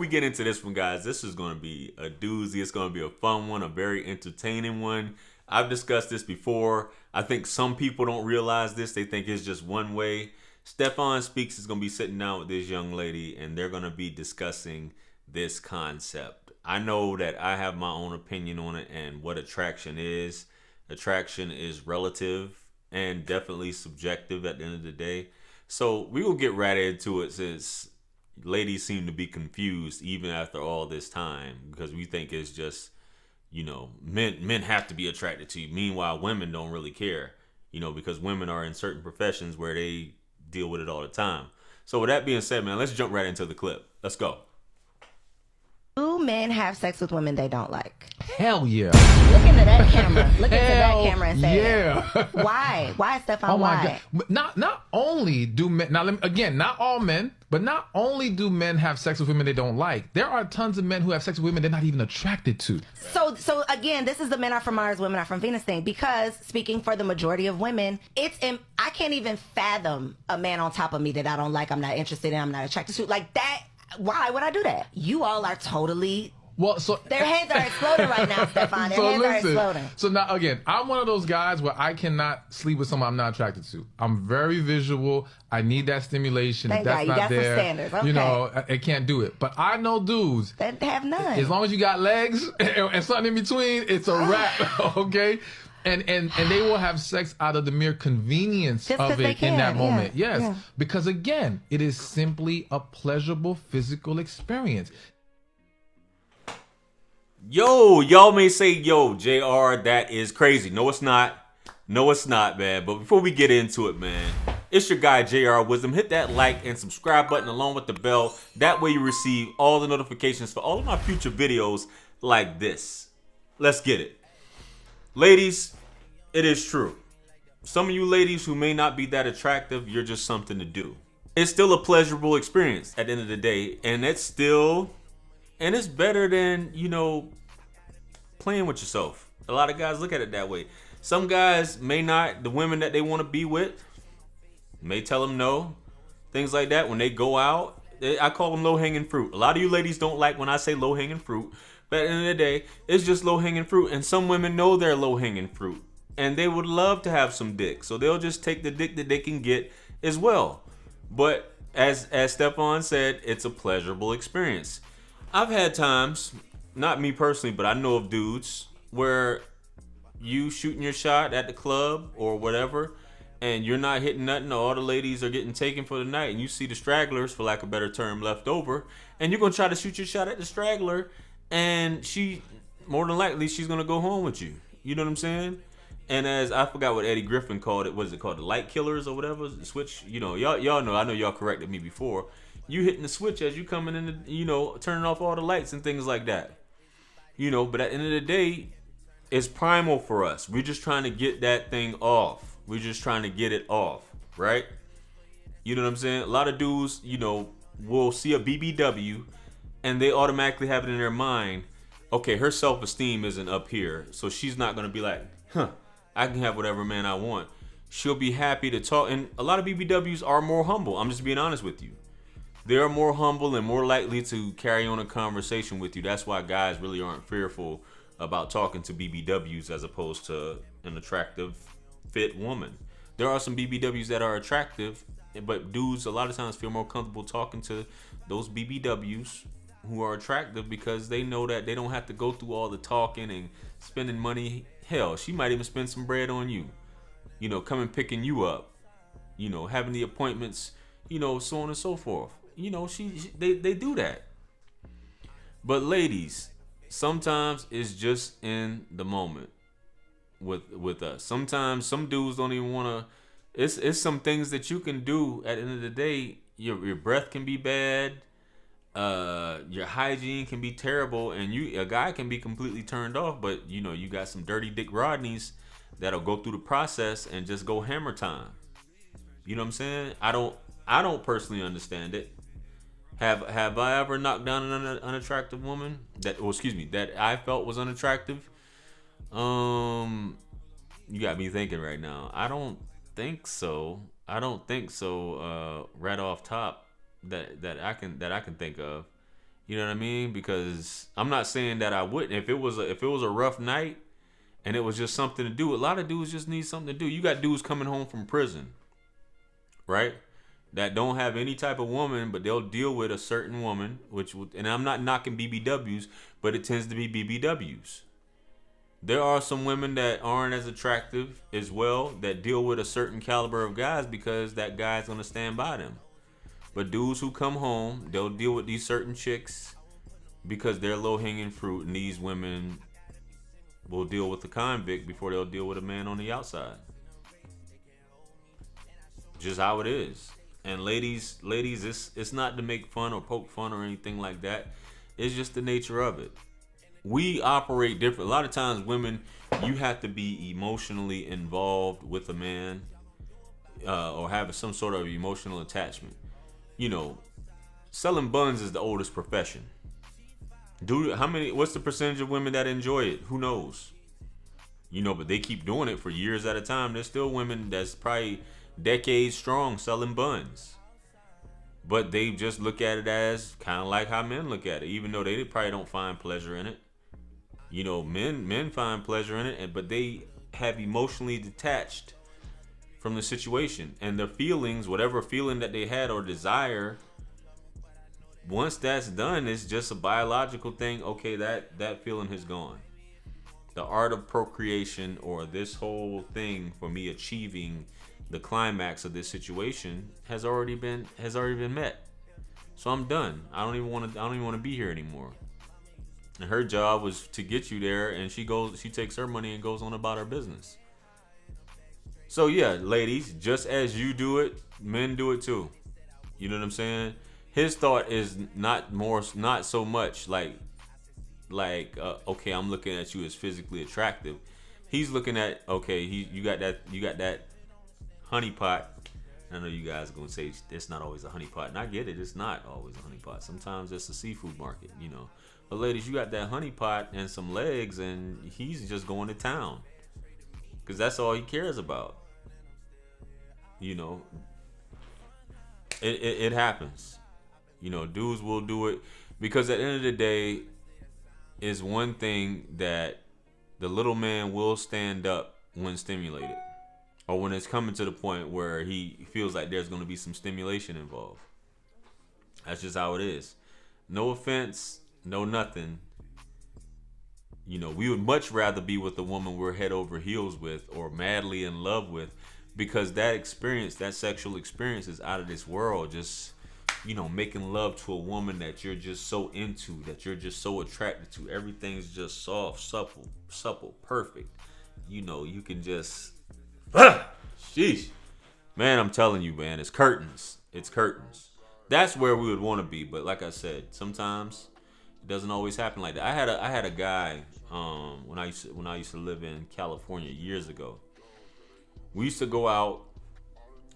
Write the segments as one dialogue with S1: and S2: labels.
S1: we get into this one, guys, this is going to be a doozy. It's going to be a fun one, a very entertaining one. I've discussed this before. I think some people don't realize this. They think it's just one way. Stefan Speaks is going to be sitting down with this young lady, and they're going to be discussing this concept. I know that I have my own opinion on it and what attraction is. Attraction is relative and definitely subjective at the end of the day. So we will get right into it, since ladies seem to be confused even after all this time, because we think it's just, you know, men have to be attracted to you. Meanwhile, women don't really care, you know, because women are in certain professions where they deal with it all the time. So with that being said, man, let's jump right into the clip. Let's go.
S2: Do men have sex with women they don't like?
S3: Hell yeah.
S2: Look into that camera. Look into that camera and say,
S3: yeah.
S2: Why? Why, Stefan?
S3: Oh my
S2: why?
S3: God. Not only do men, now again, not all men, but not only do men have sex with women they don't like, there are tons of men who have sex with women they're not even attracted to.
S2: So again, this is the men are from Mars, women are from Venus thing, because speaking for the majority of women, I can't even fathom a man on top of me that I don't like, I'm not interested in, I'm not attracted to. Like that, why would I do that? You all are totally...
S3: Well, so
S2: their heads are exploding right now, Stefan. Their heads are exploding.
S3: So now again, I'm one of those guys where I cannot sleep with someone I'm not attracted to. I'm very visual. I need that stimulation.
S2: Thank
S3: if that's
S2: God, you
S3: not
S2: got some
S3: there,
S2: standards. Okay.
S3: you know, I can't do it. But I know dudes
S2: that have none.
S3: As long as you got legs and something in between, it's a wrap. Okay. And they will have sex out of the mere convenience of it in that moment. Yeah. Yes. Yeah. Because again, it is simply a pleasurable physical experience.
S1: Yo, y'all may say, yo, JR, that is crazy. No, it's not. No, it's not, man. But before we get into it, man, it's your guy, JR Wisdom. Hit that like and subscribe button along with the bell. That way you receive all the notifications for all of my future videos like this. Let's get it. Ladies, it is true. Some of you ladies who may not be that attractive, you're just something to do. It's still a pleasurable experience at the end of the day. And it's better than, you know, playing with yourself. A lot of guys look at it that way. Some guys may not, the women that they want to be with, may tell them no. Things like that. When they go out, I call them low-hanging fruit. A lot of you ladies don't like when I say low-hanging fruit. But at the end of the day, it's just low-hanging fruit. And some women know they're low-hanging fruit. And they would love to have some dick. So they'll just take the dick that they can get as well. But as Stefan said, it's a pleasurable experience. I've had times, not me personally, but I know of dudes where you shooting your shot at the club or whatever, and you're not hitting nothing, all the ladies are getting taken for the night, and you see the stragglers, for lack of a better term, left over, and you're going to try to shoot your shot at the straggler, and she, more than likely, she's going to go home with you. You know what I'm saying? And as I forgot what Eddie Griffin called it, what is it called? The light killers or whatever? The switch, you know, y'all know, I know y'all corrected me before. You hitting the switch as you coming in, the, you know, turning off all the lights and things like that. You know, but at the end of the day, it's primal for us. We're just trying to get that thing off. We're just trying to get it off, right? You know what I'm saying? A lot of dudes, you know, will see a BBW and they automatically have it in their mind, okay, her self-esteem isn't up here, so she's not going to be like, huh, I can have whatever man I want. She'll be happy to talk. And a lot of BBWs are more humble. I'm just being honest with you. They're more humble and more likely to carry on a conversation with you. That's why guys really aren't fearful about talking to BBWs as opposed to an attractive, fit woman. There are some BBWs that are attractive, but dudes a lot of times feel more comfortable talking to those BBWs who are attractive because they know that they don't have to go through all the talking and spending money. Hell, she might even spend some bread on you. You know, coming picking you up. You know, having the appointments, you know, so on and so forth. You know, they do that. But ladies, sometimes it's just in the moment with us. Sometimes some dudes don't even want to. It's some things that you can do at the end of the day. Your breath can be bad. Your hygiene can be terrible, and a guy can be completely turned off. But you know, you got some dirty Dick Rodneys that'll go through the process and just go hammer time. You know what I'm saying? I don't personally understand it. Have I ever knocked down an unattractive woman that I felt was unattractive? You got me thinking right now. I don't think so. Right off top that I can think of. You know what I mean? Because I'm not saying that I wouldn't. If it was a rough night and it was just something to do, a lot of dudes just need something to do. You got dudes coming home from prison, right? That don't have any type of woman, but they'll deal with a certain woman, and I'm not knocking BBWs, but it tends to be BBWs. There are some women that aren't as attractive as well that deal with a certain caliber of guys because that guy's gonna stand by them. But dudes who come home, they'll deal with these certain chicks because they're low-hanging fruit, and these women will deal with the convict before they'll deal with a man on the outside. Just how it is. And ladies, it's not to make fun or poke fun or anything like that. It's just the nature of it. We operate different. A lot of times, women, you have to be emotionally involved with a man or have some sort of emotional attachment. You know, selling buns is the oldest profession. What's the percentage of women that enjoy it? Who knows? You know, but they keep doing it for years at a time. There's still women that's probably decades strong selling buns. But they just look at it as kind of like how men look at it, even though they probably don't find pleasure in it. You know, men find pleasure in it, but they have emotionally detached from the situation, and their feelings, whatever feeling that they had or desire, once that's done, it's just a biological thing. Okay, that feeling has gone. The art of procreation, or this whole thing for me achieving the climax of this situation, has already been met. So I'm done. I don't even want to be here anymore. And her job was to get you there, and she takes her money and goes on about her business. So yeah, ladies, just as you do it, men do it too. You know what I'm saying? His thought is not so much like okay, I'm looking at you as physically attractive. He's looking at, okay, you got that honey pot. I know you guys are gonna say it's not always a honey pot, and I get it. It's not always a honey pot. Sometimes it's a seafood market, you know. But ladies, you got that honey pot and some legs, and he's just going to town. Because that's all he cares about. You know, it happens. You know, dudes will do it because at the end of the day, is one thing that the little man will stand up when stimulated, or when it's coming to the point where he feels like there's going to be some stimulation involved. That's just how it is. No offense, no nothing. You know, we would much rather be with the woman we're head over heels with or madly in love with, because that experience, that sexual experience, is out of this world. Just, you know, making love to a woman that you're just so into, that you're just so attracted to. Everything's just soft, supple, perfect. You know, you can just, sheesh. Man, I'm telling you, man, it's curtains. It's curtains. That's where we would want to be. But like I said, sometimes it doesn't always happen like that. I had a guy when I used to live in California years ago. We used to go out,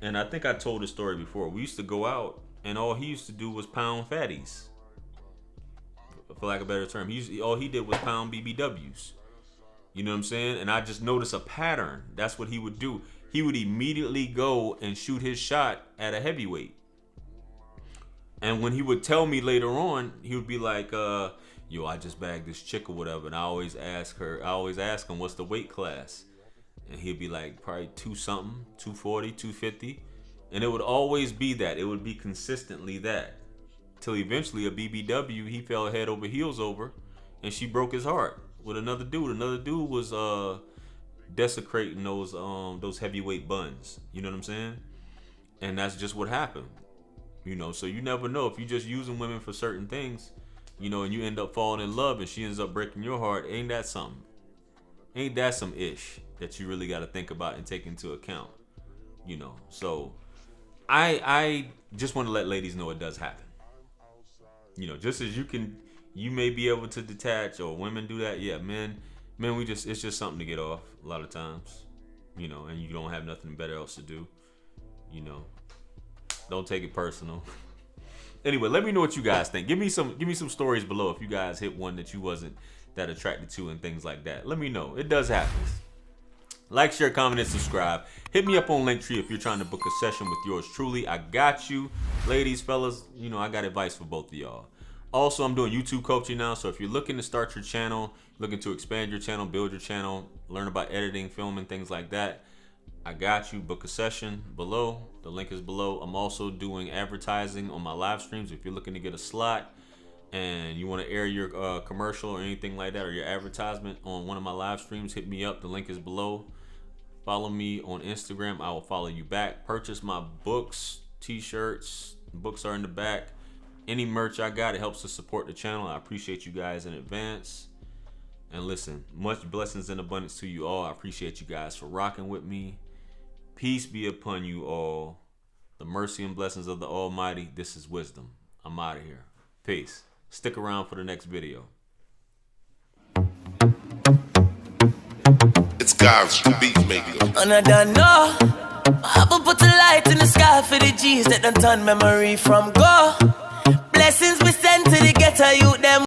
S1: and I think I told this story before. We used to go out, and all he used to do was pound fatties, for lack of a better term. All he did was pound BBWs. You know what I'm saying? And I just noticed a pattern. That's what he would do. He would immediately go and shoot his shot at a heavyweight. And when he would tell me later on, he would be like, yo, I just bagged this chick or whatever. And I always ask him, what's the weight class? And he'd be like, probably 2-something, 240, 250. And it would always be that. It would be consistently that. Till eventually a BBW, he fell head over heels over, and she broke his heart with another dude. Another dude was desecrating those heavyweight buns. You know what I'm saying? And that's just what happened. You know, so you never know. If you're just using women for certain things, you know, and you end up falling in love and she ends up breaking your heart, ain't that something? Ain't that some ish that you really got to think about and take into account? You know, so I just want to let ladies know it does happen. You know, just as you may be able to detach, or women do that. Yeah, men, it's just something to get off a lot of times. You know, and you don't have nothing better else to do. You know, don't take it personal. Anyway, let me know what you guys think. Give me some stories below if you guys hit one that you wasn't that attracted to and things like that. Let me know. It does happen. Like, share, comment, and subscribe. Hit me up on Linktree if you're trying to book a session with yours truly. I got you. Ladies, fellas, you know, I got advice for both of y'all. Also, I'm doing YouTube coaching now. So if you're looking to start your channel, looking to expand your channel, build your channel, learn about editing, filming, things like that, I got you. Book a session below. The link is below. I'm also doing advertising on my live streams. If you're looking to get a slot and you want to air your commercial or anything like that, or your advertisement on one of my live streams, hit me up. The link is below. Follow me on Instagram. I will follow you back. Purchase my books, t-shirts. Books are in the back. Any merch I got, it helps to support the channel. I appreciate you guys in advance. And listen, much blessings and abundance to you all. I appreciate you guys for rocking with me. Peace be upon you all. The mercy and blessings of the Almighty. This is wisdom. I'm out of here. Peace. Stick around for the next video.
S4: It's God's beat maker.
S5: And I don't know. I haven't put a light in the sky for the G's that done turn memory from go.